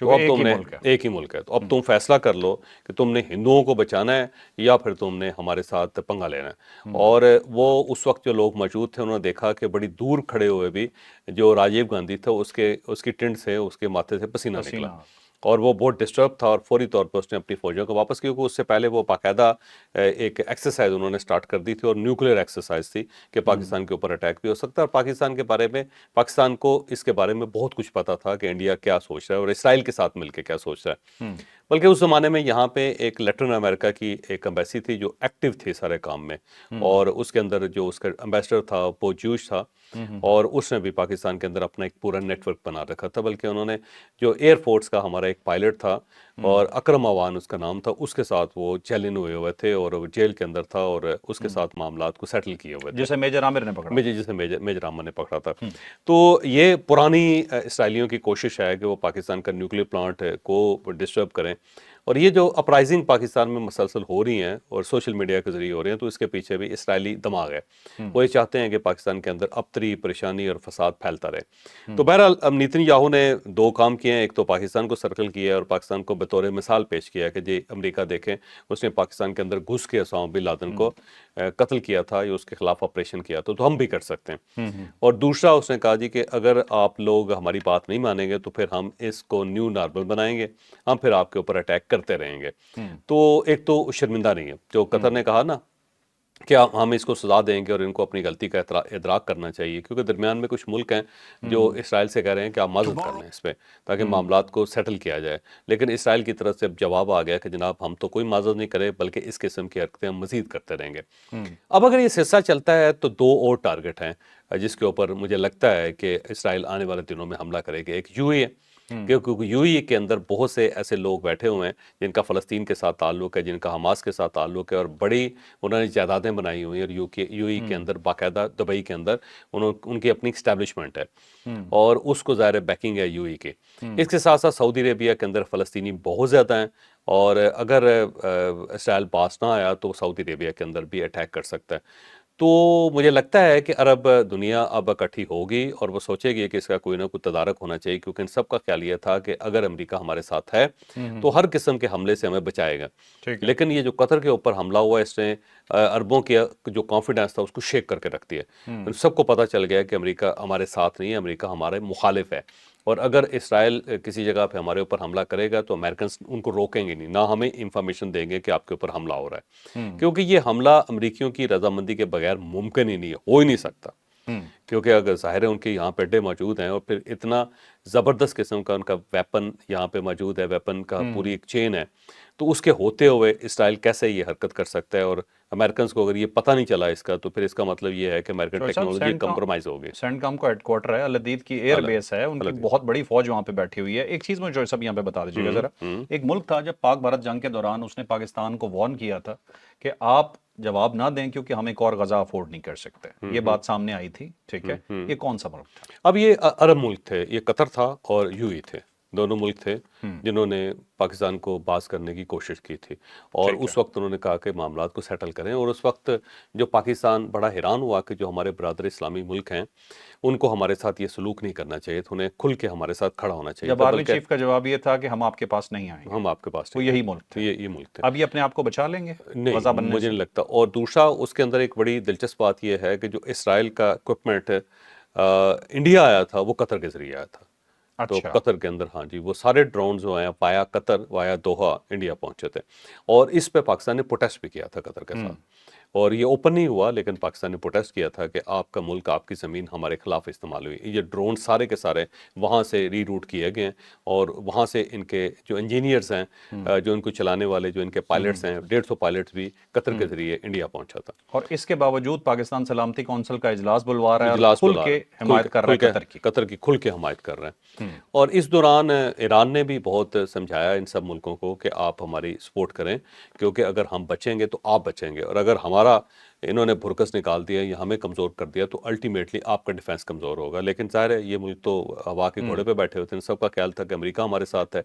تو اب تم نے ایک ہی ملک ہے، تو اب تم فیصلہ کر لو کہ تم نے ہندوؤں کو بچانا ہے یا پھر تم نے ہمارے ساتھ پنگا لینا ہے۔ اور وہ اس وقت جو لوگ موجود تھے انہوں نے دیکھا کہ بڑی دور کھڑے ہوئے بھی جو راجیو گاندھی تھا اس کی ٹنڈ سے اس کے ماتھے سے پسینہ نکلا، اور وہ بہت ڈسٹرب تھا، اور فوری طور پر اس نے اپنی فوجوں کو واپس، کیونکہ اس سے پہلے وہ باقاعدہ ایک ایکسرسائز انہوں نے سٹارٹ کر دی تھی، اور نیوکلیر ایکسرسائز تھی کہ پاکستان کے اوپر اٹیک بھی ہو سکتا ہے، اور پاکستان کے بارے میں پاکستان کو اس کے بارے میں بہت کچھ پتا تھا کہ انڈیا کیا سوچ رہا ہے اور اسرائیل کے ساتھ مل کے کیا سوچ رہا ہے۔ بلکہ اس زمانے میں یہاں پہ ایک لیٹن امریکہ کی ایک امبیسی تھی جو ایکٹیو تھی سارے کام میں، اور اس کے اندر جو اس کا امبیسڈر تھا وہ جوش تھا، اور اس نے بھی پاکستان کے اندر اپنا ایک پورا نیٹ ورک بنا رکھا تھا۔ بلکہ انہوں نے جو ایئر فورس کا ہمارا ایک پائلٹ تھا اور اکرم اوان اس کا نام تھا، اس کے ساتھ وہ چیلن ہوئے تھے اور وہ جیل کے اندر تھا، اور اس کے ساتھ معاملات کو سیٹل کیے ہوئے تھے، جسے میجر عامر نے پکڑا، جسے میجر عامر نے پکڑا تھا۔ تو یہ پرانی اسرائیلیوں کی کوشش ہے کہ وہ پاکستان کا نیوکلیر پلانٹ کو ڈسٹرب کریں، اور یہ جو اپرائزنگ پاکستان میں مسلسل ہو رہی ہیں اور سوشل میڈیا کے ذریعے ہو رہی ہیں، تو اس کے پیچھے بھی اسرائیلی دماغ ہے، وہ یہ چاہتے ہیں کہ پاکستان کے اندر ابتری، پریشانی اور فساد پھیلتا رہے۔ تو بہرحال اب نیتن یاہو نے دو کام کیے ہیں، ایک تو پاکستان کو سرکل کیا ہے اور پاکستان کو بطور مثال پیش کیا ہے کہ جی امریکہ دیکھیں اس نے پاکستان کے اندر گھس کے اسامہ بن لادن کو قتل کیا تھا یا اس کے خلاف آپریشن کیا تو ہم بھی کر سکتے ہیں۔ اور دوسرا اس نے کہا جی کہ اگر آپ لوگ ہماری بات نہیں مانیں گے تو پھر ہم اس کو نیو نارمل بنائیں گے، ہم پھر آپ کے اوپر اٹیک کرتے رہیں گے۔ تو ایک تو شرمندہ نہیں ہے جو قطر نے کہا نا کہ ہم اس کو سزا دیں گے اور ان کو اپنی غلطی کا ادراک کرنا چاہیے، کیونکہ درمیان میں کچھ ملک ہیں جو اسرائیل سے کہہ رہے ہیں کہ آپ معذرت کر لیں اس پہ تاکہ معاملات کو سیٹل کیا جائے، لیکن اسرائیل کی طرف سے اب جواب آ گیا کہ جناب ہم تو کوئی معذرت نہیں کرے بلکہ اس قسم کی حرکتیں ہم مزید کرتے رہیں گے۔ اب اگر یہ سلسلہ چلتا ہے تو دو اور ٹارگٹ ہیں جس کے اوپر مجھے لگتا ہے کہ اسرائیل آنے والے دنوں میں حملہ کرے گا۔ ایک یو اے ہے، کیونکہ یو اے کے اندر بہت سے ایسے لوگ بیٹھے ہوئے ہیں جن کا فلسطین کے ساتھ تعلق ہے، جن کا حماس کے ساتھ تعلق ہے، اور بڑی انہوں نے جائیدادیں بنائی ہوئی ہیں، اور یو اے کے اندر باقاعدہ دبئی کے اندر ان کی اپنی اسٹیبلشمنٹ ہے، اور اس کو ظاہر بیکنگ ہے یو اے کے۔ اس کے ساتھ ساتھ سعودی عربیہ کے اندر فلسطینی بہت زیادہ ہیں، اور اگر اسرائیل پاس نہ آیا تو سعودی عربیہ کے اندر بھی اٹیک کر سکتا ہے۔ تو مجھے لگتا ہے کہ عرب دنیا اب اکٹھی ہوگی اور وہ سوچے گی کہ اس کا کوئی نہ کوئی تدارک ہونا چاہیے، کیونکہ ان سب کا خیال یہ تھا کہ اگر امریکہ ہمارے ساتھ ہے تو ہر قسم کے حملے سے ہمیں بچائے گا، لیکن یہ جو قطر کے اوپر حملہ ہوا اس نے عربوں کی جو کانفیڈنس تھا اس کو شیک کر کے رکھ دیا۔ سب کو پتہ چل گیا کہ امریکہ ہمارے ساتھ نہیں ہے، امریکہ ہمارے مخالف ہے، اور اگر اسرائیل کسی جگہ پہ ہمارے اوپر حملہ کرے گا تو امریکنز ان کو روکیں گے نہیں، نہ ہمیں انفارمیشن دیں گے کہ آپ کے اوپر حملہ ہو رہا ہے، کیونکہ یہ حملہ امریکیوں کی رضامندی کے بغیر ممکن ہی نہیں ہے، ہو ہی نہیں سکتا، کیونکہ اگر ظاہر ہے ان کے یہاں پہ اڈے موجود ہیں اور پھر اتنا زبردست قسم کا ان کا ویپن یہاں پہ موجود ہے، ویپن کا پوری ایک چین ہے، تو اس کے ہوتے ہوئے اسرائیل کیسے یہ حرکت کر سکتا ہے؟ اور امریکنز کو اگر یہ پتہ نہیں چلا اس کا تو پھر اس کا مطلب یہ ہے کہ امریکن ٹیکنالوجی کمپرومائز ہوگی۔ سینڈ کام کا ہیڈ کوارٹر ہے، الحدید کی ایئر بیس ہے، ان کی بہت بڑی فوج وہاں پہ بیٹھی ہوئی ہے۔ ایک چیز مجھے صاحب یہاں پہ بتا دیجیے گا ذرا، ایک ملک تھا جب پاک بھارت جنگ کے دوران اس نے پاکستان کو وارن کیا تھا کہ آپ جواب نہ دیں کیونکہ ہم ایک اور غزہ افورڈ نہیں کر سکتے، یہ بات سامنے آئی تھی، ٹھیک ہے، یہ کون سا ملک تھا؟ اب یہ عرب ملک تھے، یہ قطر تھا اور یو اے تھے، دونوں ملک تھے جنہوں نے پاکستان کو باز کرنے کی کوشش کی تھی، اور اس وقت انہوں نے کہا کہ معاملات کو سیٹل کریں، اور اس وقت جو پاکستان بڑا حیران ہوا کہ جو ہمارے برادر اسلامی ملک ہیں ان کو ہمارے ساتھ یہ سلوک نہیں کرنا چاہیے تھا، انہیں کھل کے ہمارے ساتھ کھڑا ہونا چاہیے، جب آرمی چیف کا جواب یہ تھا کہ ہم آپ کے پاس نہیں آئیں گے، ہم آپ کے پاس وہ یہی ملک تھے، یہ ملک تھے۔ اب یہ اپنے آپ کو بچا لیں گے غزہ نہیں، بننے مجھے سے؟ نہیں لگتا۔ اور دوسرا اس کے اندر ایک بڑی دلچسپ بات یہ ہے کہ جو اسرائیل کا اکوپمنٹ انڈیا آیا تھا وہ قطر کے ذریعے آیا تھا، تو اچھا، قطر کے اندر ہاں جی وہ سارے ڈرونز جو ہیں وایا قطر وایا دوحہ انڈیا پہنچے تھے، اور اس پہ پاکستان نے پروٹیسٹ بھی کیا تھا قطر کے ساتھ، اور یہ اوپن نہیں ہوا لیکن پاکستان نے پروٹیسٹ کیا تھا کہ آپ کا ملک، آپ کی زمین ہمارے خلاف استعمال ہوئی۔ یہ ڈرون سارے کے سارے وہاں سے ری روٹ کیے گئے ہیں، اور وہاں سے ان کے جو انجینئرز ہیں، جو ان کو چلانے والے جو ان کے پائلٹس ہیں، 150 پائلٹس بھی قطر کے ذریعے انڈیا پہنچا تھا۔ اور اس کے باوجود پاکستان سلامتی کونسل کا اجلاس بلوا رہا ہے اور اجلاس کھل بلا کے رہا ہے، حمایت کر رہا ہے قطر کی۔ قطر کی کھل کے حمایت کر رہے ہیں، اور اس دوران ایران نے بھی بہت سمجھایا ان سب ملکوں کو کہ آپ ہماری سپورٹ کریں، کیونکہ اگر ہم بچیں گے تو آپ بچیں گے، اور اگر ہمارا انہوں نے بھرکس نکال دیا، یہ ہمیں کمزور کر دیا، تو الٹیمیٹلی آپ کا ڈیفنس کمزور ہوگا. لیکن ظاہر ہے یہ ملک تو ہوا کے گھوڑے پہ بیٹھے ہوتے ہیں. سب کا خیال تھا کہ امریکہ ہمارے ساتھ ہے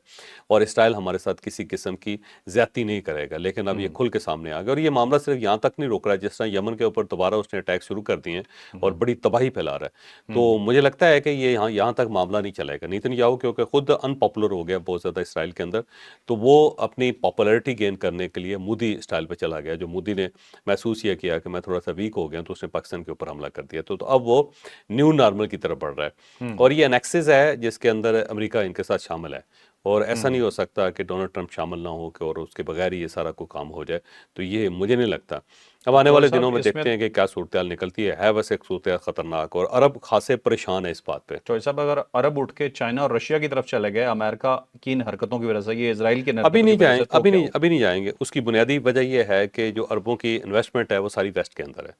اور اسرائیل ہمارے ساتھ کسی قسم کی زیادتی نہیں کرے گا، لیکن اب یہ کھل کے سامنے آ گیا. اور یہ معاملہ صرف یہاں تک نہیں روک رہا ہے، جس طرح یمن کے اوپر دوبارہ اس نے اٹیک شروع کر دیے ہیں اور بڑی تباہی پھیلا رہا ہے. تو مجھے لگتا ہے کہ یہ یہاں تک معاملہ نہیں چلے گا. نیتن یاہو کیونکہ خود ان پاپولر ہو گیا بہت زیادہ اسرائیل کے اندر، تو وہ اپنی پاپولیرٹی گین کرنے کے لیے مودی اسٹائل پہ چلا گیا. جو مودی نے محسوس یہ کیا کہ میں تھوڑا سا ویک ہو گیا تو اس نے پاکستان کے اوپر حملہ کر دیا. تو اب وہ نیو نارمل کی طرف بڑھ رہا ہے اور یہ انیکسس ہے جس کے اندر امریکہ ان کے ساتھ شامل ہے. اور ایسا نہیں ہو سکتا کہ ڈونلڈ ٹرمپ شامل نہ ہو کہ اور اس کے بغیر ہی یہ سارا کوئی کام ہو جائے. تو یہ مجھے نہیں لگتا. اب آنے والے دنوں میں دیکھتے ہیں کہ کیا صورتحال نکلتی ہے ویسے ایک صورتحال خطرناک، اور عرب خاصے پریشان ہے اس بات پہ. تو صاحب اگر عرب اٹھ کے چائنا اور رشیا کی طرف چلے گئے امریکہ کی ان حرکتوں کی وجہ سے، یہ اسرائیل کی ابھی نہیں جائیں، ابھی نہیں نہیں جائیں گے. اس کی بنیادی وجہ یہ ہے کہ جو عربوں کی انویسٹمنٹ ہے وہ ساری ویسٹ کے اندر ہے.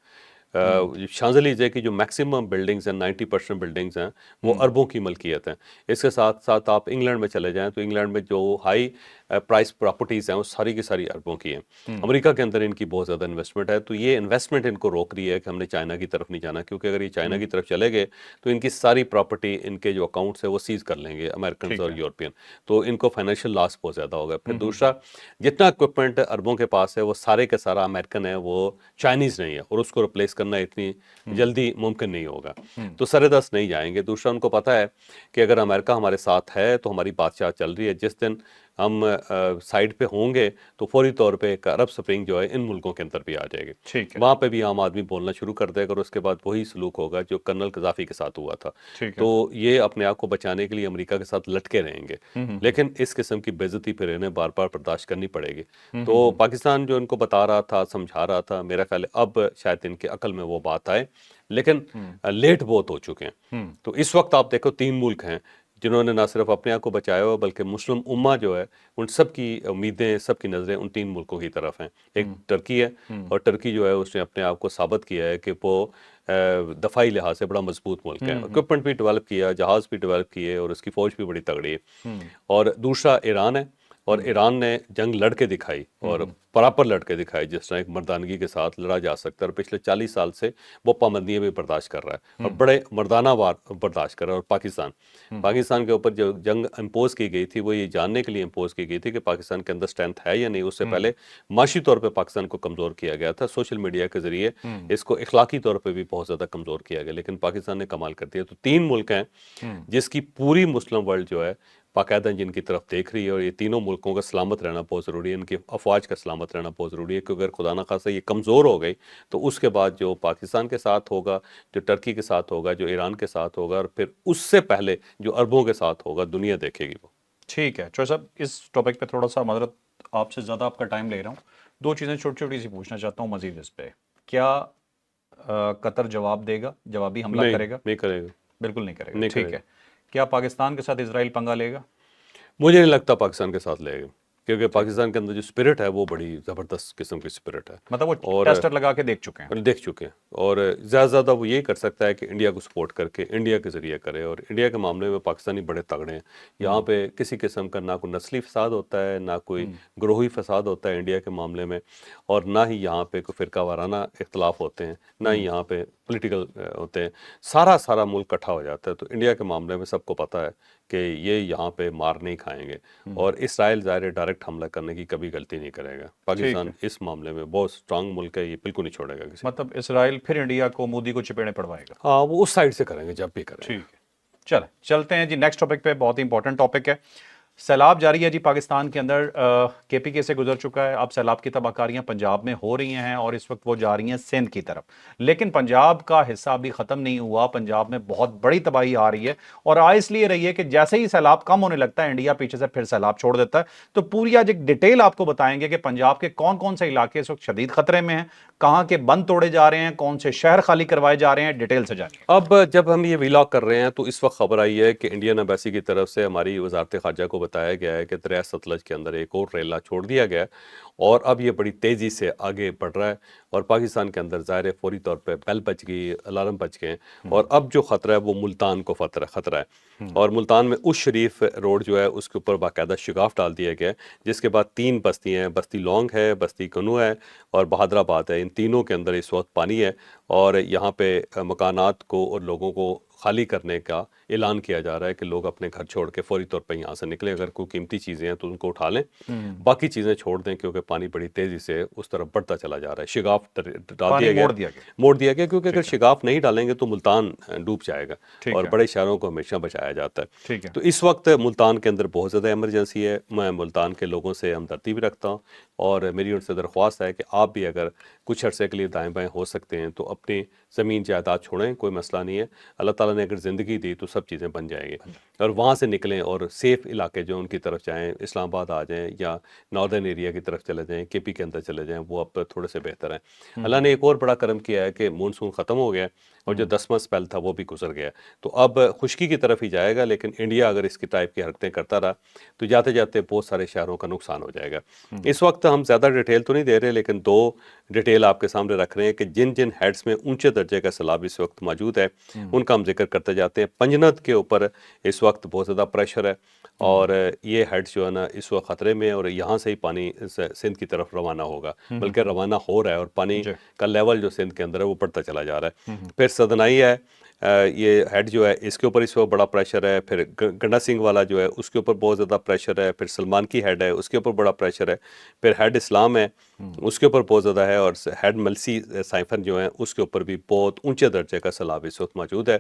شانزلیزے کی جو میکسیمم بلڈنگز ہیں 90% بلڈنگز ہیں وہ عربوں کی ملکیت ہیں. اس کے ساتھ ساتھ آپ انگلینڈ میں چلے جائیں تو انگلینڈ میں جو ہائی پرائس پراپرٹیز ہیں وہ ساری کی ساری عربوں کی ہیں. امریکہ کے اندر ان کی بہت زیادہ انویسٹمنٹ ہے. تو یہ انویسٹمنٹ ان کو روک رہی ہے کہ ہم نے چائنا کی طرف نہیں جانا، کیونکہ اگر یہ چائنا کی طرف چلے گئے تو ان کی ساری پراپرٹی، ان کے جو اکاؤنٹس ہیں وہ سیز کر لیں گے امریکنز اور یورپین. تو ان کو فائنینشیل لاس بہت زیادہ ہوگا. پھر دوسرا، جتنا اکوپمنٹ عربوں کے پاس ہے وہ سارے کا سارا امریکن ہے، وہ چائنیز نہیں ہے، اور اس کو ریپلیس کرنا اتنی جلدی ممکن نہیں ہوگا. تو سر دست نہیں جائیں گے. دوسرا، ان کو پتہ ہے کہ اگر امریکہ ہمارے ساتھ ہے تو ہماری بادشاہ چل رہی ہے. جس دن ہم سائڈ پہ ہوں گے تو فوری طور پہ ایک عرب سپرنگ جو ہے ان ملکوں کے اندر بھی آ جائے گی. وہاں پہ بھی عام آدمی بولنا شروع کر دے گا اور اس کے بعد وہی سلوک ہوگا جو کرنل قذافی کے ساتھ ہوا تھا. تو یہ اپنے آپ کو بچانے کے لیے امریکہ کے ساتھ لٹکے رہیں گے، لیکن اس قسم کی بے عزتی پھر انہیں بار بار برداشت کرنی پڑے گی. تو پاکستان جو ان کو بتا رہا تھا، سمجھا رہا تھا، میرا خیال ہے اب شاید ان کے عقل میں وہ بات آئے، لیکن لیٹ بہت ہو چکے ہیں. تو اس وقت آپ دیکھو 3 ملک ہیں جنہوں نے نہ صرف اپنے آپ کو بچایا ہوا بلکہ مسلم امہ جو ہے ان سب کی امیدیں، سب کی نظریں ان 3 ملکوں کی طرف ہیں. ایک ٹرکی ہے، اور ٹرکی جو ہے اس نے اپنے آپ کو ثابت کیا ہے کہ وہ دفاعی لحاظ سے بڑا مضبوط ملک ہے. اکوپمنٹ بھی ڈیولپ کیا، جہاز بھی ڈیولپ کیے، اور اس کی فوج بھی بڑی تگڑی ہے. اور دوسرا ایران ہے، اور ایران نے جنگ لڑ کے دکھائی اور پراپر لڑ کے دکھائی جس طرح ایک مردانگی کے ساتھ لڑا جا سکتا ہے. اور پچھلے 40 سال سے وہ پابندیاں بھی برداشت کر رہا ہے اور بڑے مردانہ وار برداشت کر رہا ہے. اور پاکستان کے اوپر جو جنگ امپوز کی گئی تھی وہ یہ جاننے کے لیے امپوز کی گئی تھی کہ پاکستان کے اندر اسٹرینتھ ہے یا نہیں. اس سے پہلے معاشی طور پہ پاکستان کو کمزور کیا گیا تھا، سوشل میڈیا کے ذریعے اس کو اخلاقی طور پہ بھی بہت زیادہ کمزور کیا گیا، لیکن پاکستان نے کمال کر دیا. تو 3 ملک ہیں جس کی پوری مسلم ورلڈ جو ہے باقاعدہ جن کی طرف دیکھ رہی ہے، اور یہ تینوں ملکوں کا سلامت رہنا بہت ضروری ہے، ان کی افواج کا سلامت رہنا بہت ضروری ہے. کیونکہ اگر خدا نخواستہ یہ کمزور ہو گئی تو اس کے بعد جو پاکستان کے ساتھ ہوگا، جو ٹرکی کے ساتھ ہوگا، جو ایران کے ساتھ ہوگا، اور پھر اس سے پہلے جو عربوں کے ساتھ ہوگا، دنیا دیکھے گی وہ. ٹھیک ہے چوہے صاحب، اس ٹاپک پہ تھوڑا سا معذرت آپ سے زیادہ آپ کا ٹائم لے رہا ہوں. 2 چیزیں چھوٹی چھوٹی سی پوچھنا چاہتا ہوں مزید اس پہ. کیا قطر جواب دے گا، جوابی حملہ کرے گا؟ نہیں کرے گا، بالکل نہیں کرے گا. ٹھیک ہے. کیا پاکستان کے ساتھ اسرائیل پنگا لے گا؟ مجھے نہیں لگتا پاکستان کے ساتھ لے گا، کیونکہ پاکستان کے اندر جو اسپرٹ ہے وہ بڑی زبردست قسم کی اسپرٹ ہے. مطلب وہ ٹیسٹر لگا کے دیکھ چکے ہیں. اور زیادہ زیادہ وہ یہی کر سکتا ہے کہ انڈیا کو سپورٹ کر کے انڈیا کے ذریعے کرے. اور انڈیا کے معاملے میں پاکستانی بڑے تگڑے ہیں. یہاں پہ کسی قسم کا نہ کوئی نسلی فساد ہوتا ہے، نہ کوئی گروہی فساد ہوتا ہے انڈیا کے معاملے میں، اور نہ ہی یہاں پہ کوئی فرقہ وارانہ اختلاف ہوتے ہیں، نہ ہی یہاں پہ پولیٹیکل ہوتے ہیں. سارا ملک اکٹھا ہو جاتا ہے. تو انڈیا کے معاملے میں سب کو پتہ ہے کہ یہ یہاں پہ مار نہیں کھائیں گے، اور اسرائیل ظاہر ڈائریکٹ حملہ کرنے کی کبھی غلطی نہیں کرے گا. پاکستان اس معاملے میں بہت اسٹرانگ ملک ہے، یہ بالکل نہیں چھوڑے گا کسی. مطلب اسرائیل پھر انڈیا کو، مودی کو چپیڑے پڑوائے گا. ہاں، وہ اس سائڈ سے کریں گے جب بھی کریں گے. ٹھیک ہے، چلتے ہیں جی نیکسٹ ٹاپک پہ. بہت ہی امپورٹنٹ ٹاپک ہے. سیلاب جاری ہے جی پاکستان کے اندر. کے پی کے سے گزر چکا ہے، اب سیلاب کی تباہ کاریاں پنجاب میں ہو رہی ہیں، اور اس وقت وہ جا رہی ہیں سندھ کی طرف. لیکن پنجاب کا حصہ ابھی ختم نہیں ہوا. پنجاب میں بہت بڑی تباہی آ رہی ہے، اور اس لیے رہی ہے کہ جیسے ہی سیلاب کم ہونے لگتا ہے انڈیا پیچھے سے پھر سیلاب چھوڑ دیتا ہے. تو پوری آج ایک ڈیٹیل آپ کو بتائیں گے کہ پنجاب کے کون کون سے علاقے اس وقت شدید خطرے میں ہیں، کہاں کے بند توڑے جا رہے ہیں، کون سے شہر خالی کروائے جا رہے ہیں. ڈیٹیل سے جانیے. اب جب ہم یہ ویلاگ کر رہے ہیں تو اس وقت خبر آئی ہے کہ انڈین ایمبیسی کی طرف سے ہماری وزارت خارجہ کو بتایا گیا ہے کہ دریائے ستلج کے اندر ایک اور ریلا چھوڑ دیا گیا ہے اور اب یہ بڑی تیزی سے آگے بڑھ رہا ہے اور پاکستان کے اندر ظاہر ہے فوری طور پہ بیل بج گئی، الارم بج گئے ہیں اور اب جو خطرہ ہے وہ ملتان کو خطرہ ہے اور ملتان میں اس شریف روڈ جو ہے اس کے اوپر باقاعدہ شگاف ڈال دیا گیا ہے، جس کے بعد 3 بستیاں ہیں، بستی لونگ ہے، بستی کنو ہے اور بہادر آباد ہے، ان تینوں کے اندر اس وقت پانی ہے اور یہاں پہ مکانات کو اور لوگوں کو خالی کرنے کا اعلان کیا جا رہا ہے کہ لوگ اپنے گھر چھوڑ کے فوری طور پہ یہاں سے نکلیں، اگر کوئی قیمتی چیزیں ہیں تو ان کو اٹھا لیں، باقی چیزیں چھوڑ دیں کیونکہ پانی بڑی تیزی سے اس طرف بڑھتا چلا جا رہا ہے۔ شگاف ڈال پانی دیا گیا، موڑ دیا گیا. موڑ دیا گیا کیونکہ اگر ٹھیک ہے. شگاف نہیں ڈالیں گے تو ملتان ڈوب جائے گا ٹھیک اور ہے. بڑے شہروں کو ہمیشہ بچایا جاتا ہے۔ ٹھیک ہے. تو اس وقت ملتان کے اندر بہت زیادہ ایمرجنسی ہے، میں ملتان کے لوگوں سے ہمدردی بھی رکھتا ہوں اور میری ان سے درخواست ہے کہ آپ بھی اگر کچھ عرصے کے لیے دائیں بائیں ہو سکتے ہیں تو اپنی زمین جائیداد چھوڑیں، کوئی مسئلہ نہیں ہے، اللہ تعالیٰ نے اگر زندگی دی تو سب چیزیں بن جائیں گی اور وہاں سے نکلیں اور سیف علاقے جو ان کی طرف جائیں، اسلام آباد آ جائیں یا ناردرن ایریا کی طرف چلے جائیں، کے پی کے اندر چلے جائیں، وہ اب تھوڑے سے بہتر ہیں۔ اللہ نے ایک اور بڑا کرم کیا ہے کہ مونسون ختم ہو گیا ہے اور جو 10واں سپیل تھا وہ بھی گزر گیا، تو اب خشکی کی طرف ہی جائے گا، لیکن انڈیا اگر اس کی ٹائپ کی حرکتیں کرتا رہا تو جاتے جاتے بہت سارے شہروں کا نقصان ہو جائے گا۔ اس وقت ہم زیادہ ڈیٹیل تو نہیں دے رہے لیکن 2 ڈیٹیل آپ کے سامنے رکھ رہے ہیں کہ جن جن ہیڈز میں اونچے درجے کا سیلاب اس وقت موجود ہے ان کا ہم ذکر کرتے جاتے ہیں۔ پنجنت کے اوپر اس وقت بہت زیادہ پریشر ہے اور یہ ہیڈز جو ہے نا اس وقت خطرے میں اور یہاں سے ہی پانی سندھ کی طرف روانہ ہوگا، بلکہ روانہ ہو رہا ہے اور پانی جی. کا لیول جو سندھ کے اندر ہے وہ بڑھتا چلا جا رہا ہے۔ پھر سدنائی ہے، یہ ہیڈ جو ہے اس کے اوپر اس وقت بڑا پریشر ہے، پھر گنڈا سنگھ والا جو ہے اس کے اوپر بہت زیادہ پریشر ہے، پھر سلمان کی ہیڈ ہے اس کے اوپر بڑا پریشر ہے، پھر ہیڈ اسلام ہے اس کے اوپر بہت زیادہ ہے اور ہیڈ ملسی سائفن جو ہے اس کے اوپر بھی بہت اونچے درجے کا سیلاب اس وقت موجود ہے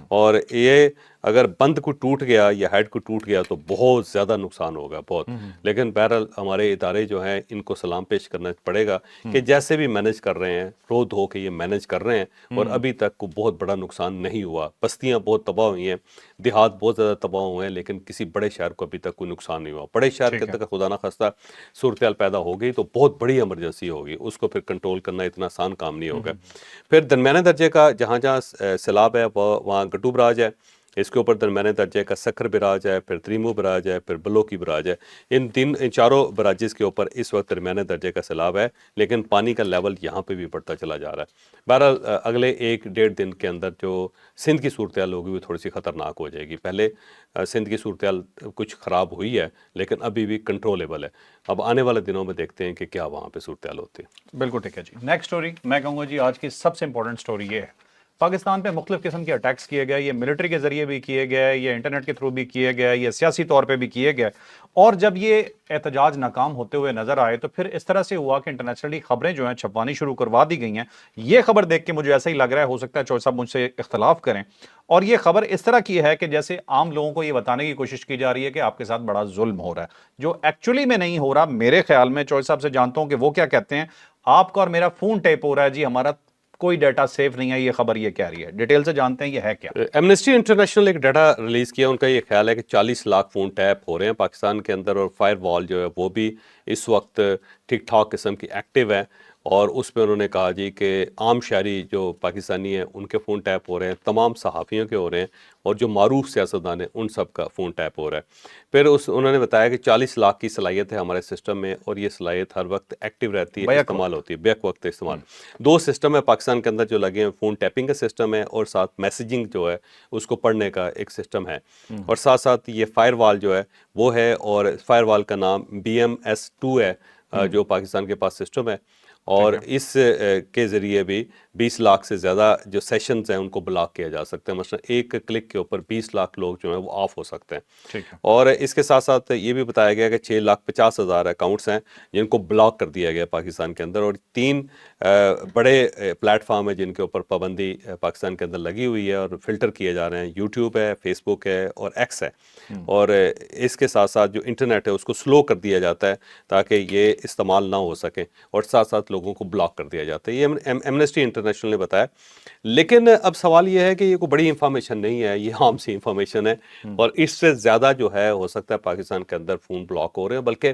اور یہ اگر بند کو ٹوٹ گیا یا ہیڈ کو ٹوٹ گیا تو بہت زیادہ نقصان ہوگا بہت، لیکن بہرحال ہمارے ادارے جو ہیں ان کو سلام پیش کرنا پڑے گا کہ جیسے بھی مینج کر رہے ہیں، رو دھو کے یہ مینج کر رہے ہیں اور ابھی تک کوئی بہت بڑا نقصان نہیں ہوا۔ بستیاں بہت تباہ ہوئی ہیں، دیہات بہت زیادہ تباہ ہوئے ہیں، لیکن کسی بڑے شہر کو ابھی تک کوئی نقصان نہیں ہوا۔ بڑے شہر کے ٹھیک ہے. اندر خدا نخواستہ صورتحال پیدا ہو گئی تو بہت بڑی ایمرجنسی ہوگی، اس کو پھر کنٹرول کرنا اتنا آسان کام نہیں ہوگا۔ پھر درمیانے درجے کا جہاں جہاں سیلاب ہے وہاں گٹو براج ہے، اس کے اوپر درمیانے درجے کا سکھر براج ہے، پھر تریمو براج ہے، پھر بلوکی براج ہے، ان چاروں براجز کے اوپر اس وقت درمیانے درجے کا سیلاب ہے، لیکن پانی کا لیول یہاں پہ بھی بڑھتا چلا جا رہا ہے۔ بہرحال اگلے 1-1.5 دن کے اندر جو سندھ کی صورتحال ہوگی وہ تھوڑی سی خطرناک ہو جائے گی۔ پہلے سندھ کی صورتحال کچھ خراب ہوئی ہے لیکن ابھی بھی کنٹرولیبل ہے، اب آنے والے دنوں میں دیکھتے ہیں کہ کیا وہاں پہ صورتحال ہوتی ہے۔ بالکل ٹھیک ہے جی. نیکسٹ سٹوری میں کہوں گا جی آج کی سب سے امپورٹنٹ سٹوری یہ ہے، پاکستان پہ مختلف قسم کے اٹیکس کیے گئے، یہ ملٹری کے ذریعے بھی کیے گئے، یہ انٹرنیٹ کے تھرو بھی کیے گئے، یہ سیاسی طور پہ بھی کیے گئے، اور جب یہ احتجاج ناکام ہوتے ہوئے نظر آئے تو پھر اس طرح سے ہوا کہ انٹرنیشنلی خبریں جو ہیں چھپوانی شروع کروا دی گئی ہیں۔ یہ خبر دیکھ کے مجھے ایسا ہی لگ رہا ہے، ہو سکتا ہے چوہے صاحب مجھ سے اختلاف کریں، اور یہ خبر اس طرح کی ہے کہ جیسے عام لوگوں کو یہ بتانے کی کوشش کی جا رہی ہے کہ آپ کے ساتھ بڑا ظلم ہو رہا ہے، جو ایکچولی میں نہیں ہو رہا۔ میرے خیال میں چوہے صاحب سے جانتا ہوں کہ وہ کیا کہتے ہیں، آپ کا اور میرا فون ٹیپ ہو رہا ہے جی، ہمارا کوئی ڈیٹا سیف نہیں ہے، یہ خبر یہ کہہ رہی ہے۔ ڈیٹیل سے جانتے ہیں یہ ہے کیا؟ ایمنسٹی انٹرنیشنل ایک ڈیٹا ریلیز کیا، ان کا یہ خیال ہے کہ 40 لاکھ فون ٹیپ ہو رہے ہیں پاکستان کے اندر اور فائر وال جو ہے وہ بھی اس وقت ٹھیک ٹھاک قسم کی ایکٹیو ہے، اور اس میں انہوں نے کہا جی کہ عام شہری جو پاکستانی ہیں ان کے فون ٹیپ ہو رہے ہیں، تمام صحافیوں کے ہو رہے ہیں اور جو معروف سیاستدان ہیں ان سب کا فون ٹیپ ہو رہا ہے۔ پھر انہوں نے بتایا کہ 40 لاکھ کی صلاحیت ہے ہمارے سسٹم میں اور یہ صلاحیت ہر وقت ایکٹیو رہتی ہے، بیک استعمال ہوتی ہے، بیک وقت استعمال۔ 2 سسٹم ہے پاکستان کے اندر جو لگے ہیں، فون ٹیپنگ کا سسٹم ہے اور ساتھ میسیجنگ جو ہے اس کو پڑھنے کا ایک سسٹم ہے، اور ساتھ ساتھ یہ فائر وال جو ہے وہ ہے، اور فائر وال کا نام BMS2 ہے جو پاکستان کے پاس سسٹم ہے، اور اس کے ذریعے بھی 20 لاکھ سے زیادہ جو سیشنز ہیں ان کو بلاک کیا جا سکتے ہیں، مثلا ایک کلک کے اوپر 20 لاکھ لوگ جو ہیں وہ آف ہو سکتے ہیں۔ ٹھیک ہے. اور اس کے ساتھ ساتھ یہ بھی بتایا گیا کہ 6,50,000 اکاؤنٹس ہیں جن کو بلاک کر دیا گیا پاکستان کے اندر، اور 3 بڑے پلیٹ فارم ہیں جن کے اوپر پابندی پاکستان کے اندر لگی ہوئی ہے اور فلٹر کیے جا رہے ہیں، یوٹیوب ہے، فیس بک ہے اور ایکس ہے، اور اس کے ساتھ ساتھ جو انٹرنیٹ ہے اس کو سلو کر دیا جاتا ہے تاکہ یہ استعمال نہ ہو سکیں، اور ساتھ ساتھ لوگوں کو بلاک کر دیا جاتا ہے، یہ ایمنسٹی انٹرنیشنل نے بتایا۔ لیکن اب سوال یہ ہے کہ یہ کوئی بڑی انفارمیشن نہیں ہے، یہ عام سی انفارمیشن ہے، اور اس سے زیادہ جو ہے ہو سکتا ہے پاکستان کے اندر فون بلاک ہو رہے ہیں، بلکہ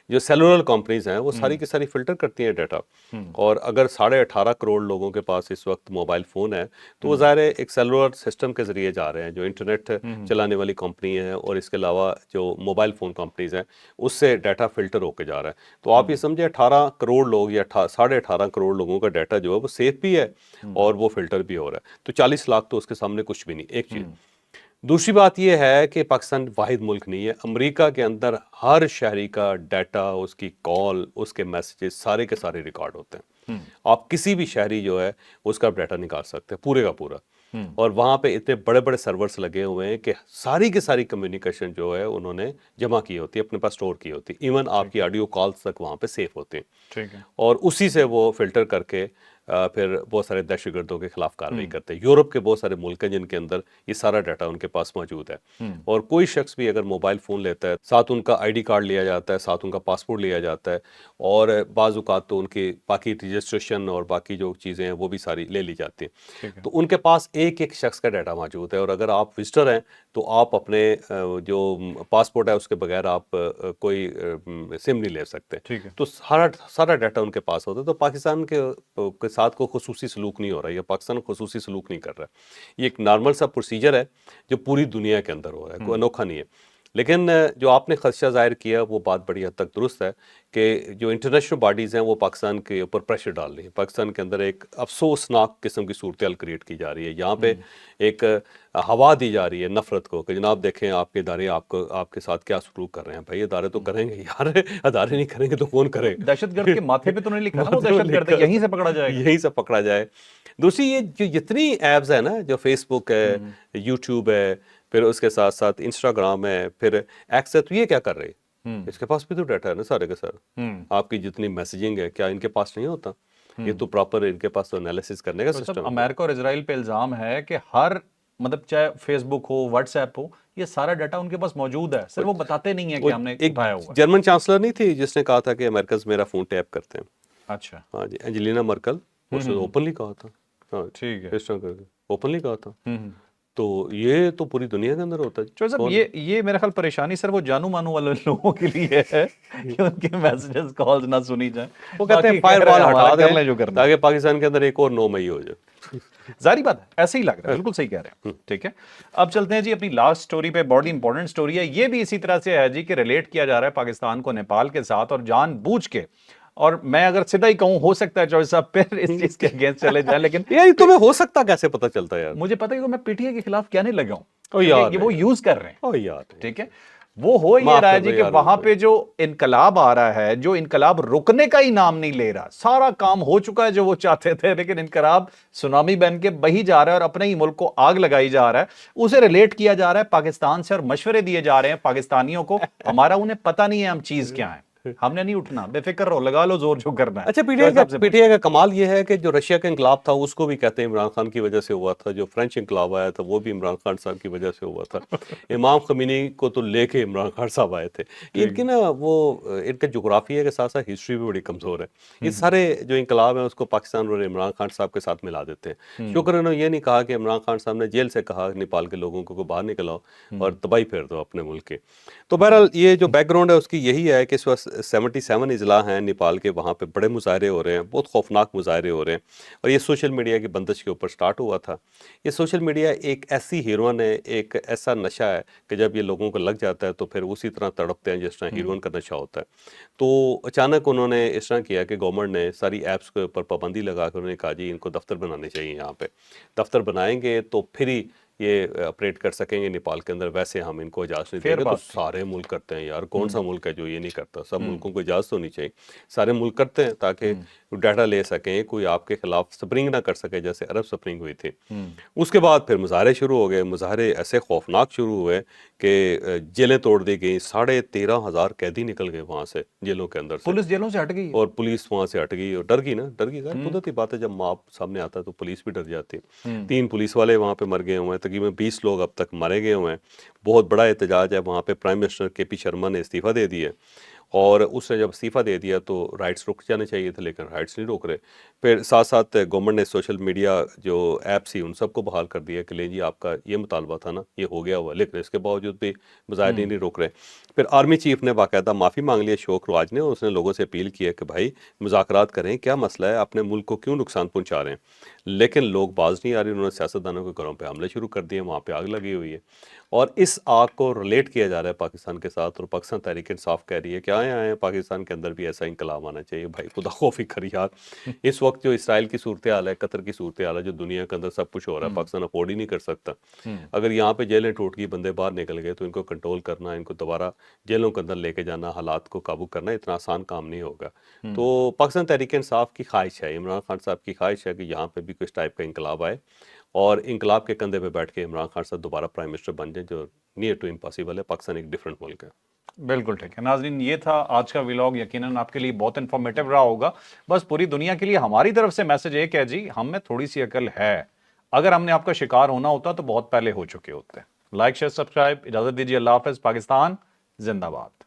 جو سیلولر کمپنیز ہیں وہ ساری کی ساری فلٹر کرتی ہیں ڈیٹا، اور اگر 18.5 کروڑ لوگوں کے پاس اس وقت موبائل فون ہے تو وہ ظاہر ہے ایک سیلولر سسٹم کے ذریعے جا رہے ہیں، جو انٹرنیٹ چلانے والی کمپنی ہے اور اس کے علاوہ جو موبائل فون کمپنیز ہیں اس سے ڈیٹا فلٹر ہو کے جا رہا ہے. تو آپ یہ سمجھے 18 کروڑ لوگ یا 18.5 کروڑ لوگوں کا ڈیٹا جو ہے وہ سیف بھی ہے اور وہ فلٹر بھی ہو رہا ہے. تو 40 لاکھ تو اس کے سامنے کچھ بھی نہیں. ایک چیز. دوسری بات یہ ہے کہ پاکستان واحد ملک نہیں ہے. امریکہ کے اندر ہر شہری کا ڈیٹا، اس کی کال، اس کے میسیجز سارے کے سارے ریکارڈ ہوتے ہیں. آپ کسی بھی شہری جو ہے اس کا ڈیٹا نکال سکتے ہیں پورے کا پورا. اور وہاں پہ اتنے بڑے بڑے سرورز لگے ہوئے ہیں کہ ساری کی ساری کمیونیکیشن جو ہے انہوں نے جمع کی ہوتی ہے، اپنے پاس سٹور کی ہوتی ہے. ایون آپ کی آڈیو کالز تک وہاں پہ سیف ہوتے ہیں. ٹھیک ہے. اور اسی سے وہ فلٹر کر کے پھر بہت سارے دہشت گردوں کے خلاف کارروائی کرتے ہیں. یورپ کے بہت سارے ملک ہیں جن کے اندر یہ سارا ڈیٹا ان کے پاس موجود ہے. اور کوئی شخص بھی اگر موبائل فون لیتا ہے، ساتھ ان کا آئی ڈی کارڈ لیا جاتا ہے، ساتھ ان کا پاسپورٹ لیا جاتا ہے، اور بعض اوقات تو ان کی باقی رجسٹریشن اور باقی جو چیزیں ہیں وہ بھی ساری لے لی جاتی ہیں. تو ان کے پاس ایک ایک شخص کا ڈیٹا موجود ہے. اور اگر آپ وزٹر ہیں تو آپ اپنے جو پاسپورٹ ہے اس کے بغیر آپ کوئی سم نہیں لے سکتے. تو سارا ڈیٹا ان کے پاس ہوتا ہے. تو پاکستان کے ساتھ کوئی خصوصی سلوک نہیں ہو رہا ہے، یا پاکستان خصوصی سلوک نہیں کر رہا ہے. یہ ایک نارمل سا پروسیجر ہے جو پوری دنیا کے اندر ہو رہا ہے، کوئی انوکھا نہیں ہے. لیکن جو آپ نے خدشہ ظاہر کیا وہ بات بڑی حد تک درست ہے کہ جو انٹرنیشنل باڈیز ہیں وہ پاکستان کے اوپر پریشر ڈال رہی ہیں. پاکستان کے اندر ایک افسوسناک قسم کی صورتحال کریٹ کی جا رہی ہے. یہاں پہ ایک ہوا دی جا رہی ہے نفرت کو کہ جناب دیکھیں آپ کے ادارے آپ کے ساتھ کیا سلوک کر رہے ہیں. بھائی ادارے تو کریں گے یار، ادارے نہیں کریں گے تو کون کرے گا؟ دہشت گرد کے ماتھے پہ تو نہیں لکھا نا وہ دہشت گرد ہے، یہیں سے پکڑا جائے گا. یہیں سے پکڑا جائے. دوسری یہ جو جتنی ایپز ہیں نا، جو فیس بک ہے، یوٹیوب ہے، پھر اس کے ساتھ ساتھ انسٹاگرام ہے، پھر ایکس ہے، تو یہ کیا کر رہے ہیں؟ اس کے پاس بھی تو ڈیٹا ہے نا سارے کے سارے. آپ کی جتنی میسیجنگ ہے کیا ان کے پاس نہیں ہوتا؟ یہ تو پراپر ان کے پاس تو انالیسس کرنے کا سسٹم ہے. امریکہ اور اسرائیل پہ الزام ہے کہ ہر مطلب چاہے فیس بک ہو، واٹس ایپ ہو، یہ سارا ڈیٹا ان کے پاس موجود ہے، صرف وہ بتاتے نہیں ہیں کہ ہم نے اٹھایا ہوا ہے. جرمن چانسلر نہیں تھی جس نے کہا تھا کہ امریکہ میرا فون ٹیپ کرتے ہیں؟ اچھا. ہاں جی، اینجلینا مرکل، اس نے اوپنلی کہا تھا. ہاں ٹھیک ہے. اس طرح کر کے اوپنلی کہا تھا. تو یہ تو پوری دنیا کے اندر ہوتا ہے. چوہدری صاحب یہ میرا خیال پریشانی صرف وہ جانو مانو والے لوگوں کے لیے ہے کہ ان کے میسیجز کالز نہ سنی جائیں. وہ کہتے ہیں فائر وال ہٹا دیں جو کرنا تاکہ پاکستان کے اندر ایک اور 9 مئی ہو جائے. ظاہری بات ہے، ایسے ہی لگ رہا ہے، بالکل صحیح کہہ رہے ہیں. ٹھیک ہے، اب چلتے ہیں جی اپنی لاسٹ سٹوری پہ. بڑی امپورٹنٹ سٹوری ہے یہ بھی، اسی طرح سے ہے جی کہ ریلیٹ کیا جا رہا ہے پاکستان کو نیپال کے ساتھ، اور جان بوجھ کے. اور میں اگر سیدھا ہی کہوں، ہو سکتا ہے چوہدری صاحب پھر اس چیز کے اگینسٹ چلے جائیں، لیکن یار تمہیں ہو سکتا کیسے پتہ چلتا ہے یار؟ مجھے پتہ ہے کہ میں پی ٹی اے کے خلاف کیا نہیں لگا او یار ہوں، وہ یوز کر رہے ہیں. او یار ٹھیک ہے، وہ ہو یہ رہا ہے جی کہ وہاں پہ جو انقلاب آ رہا ہے، جو انقلاب رکنے کا ہی نام نہیں لے رہا. سارا کام ہو چکا ہے جو وہ چاہتے تھے، لیکن انقلاب سونامی بن کے بہی جا رہا ہے اور اپنے ہی ملک کو آگ لگائی جا رہا ہے. اسے ریلیٹ کیا جا رہا ہے پاکستان سے، اور مشورے دیے جا رہے ہیں پاکستانیوں کو. ہمارا انہیں پتہ نہیں ہے ہم چیز کیا ہیں، ہم نے نہیں اٹھنا، بے فکر رہو، لگا لو زور جو کرنا ہے. اچھا، پی ٹی آئی کا کمال یہ ہے کہ جو رشیا کا انقلاب تھا اس کو بھی کہتے ہیں عمران خان کی وجہ سے ہوا تھا. جو فرینچ انقلاب آیا تھا وہ بھی عمران خان صاحب کی وجہ سے ہوا تھا. امام خمینی کو تو لے کے عمران خان صاحب آئے تھے. ان کی نا وہ ان کا جغرافیہ کے ساتھ ساتھ ہسٹری بھی بڑی کمزور ہے. یہ سارے جو انقلاب ہیں اس کو پاکستان اور عمران خان صاحب کے ساتھ ملا دیتے ہیں. شکر انہوں نے یہ نہیں کہا کہ عمران خان صاحب نے جیل سے کہا نیپال کے لوگوں کو باہر نکل آؤ اور تباہی پھیر دو اپنے ملک کے. تو بہرحال یہ جو بیک گراؤنڈ ہے اس کی یہی ہے کہ اس وقت 77 اضلاع ہیں نیپال کے، وہاں پہ بڑے مظاہرے ہو رہے ہیں، بہت خوفناک مظاہرے ہو رہے ہیں. اور یہ سوشل میڈیا کی بندش کے اوپر سٹارٹ ہوا تھا. یہ سوشل میڈیا ایک ایسی ہیروئن ہے، ایک ایسا نشہ ہے کہ جب یہ لوگوں کو لگ جاتا ہے تو پھر اسی طرح تڑپتے ہیں جس طرح ہیروئن کا نشہ ہوتا ہے. تو اچانک انہوں نے اس طرح کیا کہ گورنمنٹ نے ساری ایپس کے اوپر پابندی لگا کے انہوں نے کہا جی ان کو دفتر بنانے چاہیے. یہاں پہ دفتر بنائیں گے تو پھر ہی یہ آپریٹ کر سکیں گے نیپال کے اندر، ویسے ہم ان کو اجازت نہیں دیں گے. تو سارے ملک کرتے ہیں یار، کون سا ملک ہے جو یہ نہیں کرتا؟ سب ملکوں کو اجازت ہونی چاہیے. سارے ملک کرتے ہیں تاکہ ڈیٹا لے سکیں، کوئی آپ کے خلاف سپرنگ نہ کر سکے جیسے عرب سپرنگ ہوئی تھی. اس کے بعد پھر مظاہرے شروع ہو گئے. مظاہرے ایسے خوفناک شروع ہوئے کہ جیلیں توڑ دی گئیں. 13,500 قیدی نکل گئے وہاں سے جیلوں کے اندر سے. پولیس جیلوں سے ہٹ گئی، اور پولیس وہاں سے ہٹ گئی اور ڈر گئی نا. ڈر گئی ظاہر قدرتی بات ہے، جب ماب سامنے آتا ہے تو پولیس بھی ڈر جاتی ہے. 3 پولیس والے وہاں پہ مر گئے ہوئے ہیں، تقریباً 20 لوگ اب تک مارے گئے ہوئے ہیں. بہت بڑا احتجاج ہے وہاں پہ. پرائم منسٹر کے پی شرما نے استعفیٰ دے دی ہے. اور اس نے جب استعفیٰ دے دیا تو رائٹس رک جانے چاہیے تھے، لیکن رائٹس نہیں روک رہے۔ پھر ساتھ ساتھ گورنمنٹ نے سوشل میڈیا جو ایپس تھی ان سب کو بحال کر دیا کہ لیں جی آپ کا یہ مطالبہ تھا نا، یہ ہو گیا ہوا، لیکن اس کے باوجود بھی مظاہرین نہیں روک رہے۔ پھر آرمی چیف نے باقاعدہ معافی مانگ لی اشوک رواج نے، اور اس نے لوگوں سے اپیل کی ہے کہ بھائی مذاکرات کریں، کیا مسئلہ ہے، اپنے ملک کو کیوں نقصان پہنچا رہے ہیں؟ لیکن لوگ باز نہیں آ رہے، انہوں نے سیاستدانوں کے گھروں پہ حملے شروع کر دیے، وہاں پہ آگ لگی ہوئی ہے، اور اس آگ کو ریلیٹ کیا جا رہا ہے پاکستان کے ساتھ، اور پاکستان تحریک انصاف کہہ رہی ہے کہ آئے آئے پاکستان کے اندر بھی ایسا انقلاب آنا چاہیے۔ بھائی خدا خوفی کر یار، اس وقت جو اسرائیل کی صورتحال ہے، قطر کی صورتحال ہے، جو دنیا کے اندر سب کچھ ہو رہا ہے، پاکستان افورڈ ہی نہیں کر سکتا۔ اگر یہاں پہ جیلیں ٹوٹ گئی، بندے باہر نکل گئے، تو ان کو کنٹرول کرنا، ان کو دوبارہ جیلوں کے اندر لے کے جانا، حالات کو قابو کرنا اتنا آسان کام نہیں ہوگا۔ تو پاکستان تحریک انصاف کی خواہش ہے، عمران خان صاحب کی خواہش ہے کہ یہاں پہ بھی کچھ ٹائپ کا انقلاب آئے، اور انقلاب کے کندھے پہ بیٹھ کے عمران خان صاحب دوبارہ پرائم منسٹر بن جائیں، جو نیئر ٹو امپاسبل ہے۔ پاکستان ایک ڈیفرنٹ ملک ہے۔ بالکل ٹھیک ہے ناظرین، یہ تھا آج کا ولاگ، یقیناً آپ کے لیے بہت انفارمیٹو رہا ہوگا۔ بس پوری دنیا کے لیے ہماری طرف سے میسج ایک ہے جی، ہم میں تھوڑی سی عقل ہے، اگر ہم نے آپ کا شکار ہونا ہوتا تو بہت پہلے ہو چکے ہوتے۔ لائک شیئر سبسکرائب، اجازت دیجیے، اللہ حافظ، پاکستان زندہ باد۔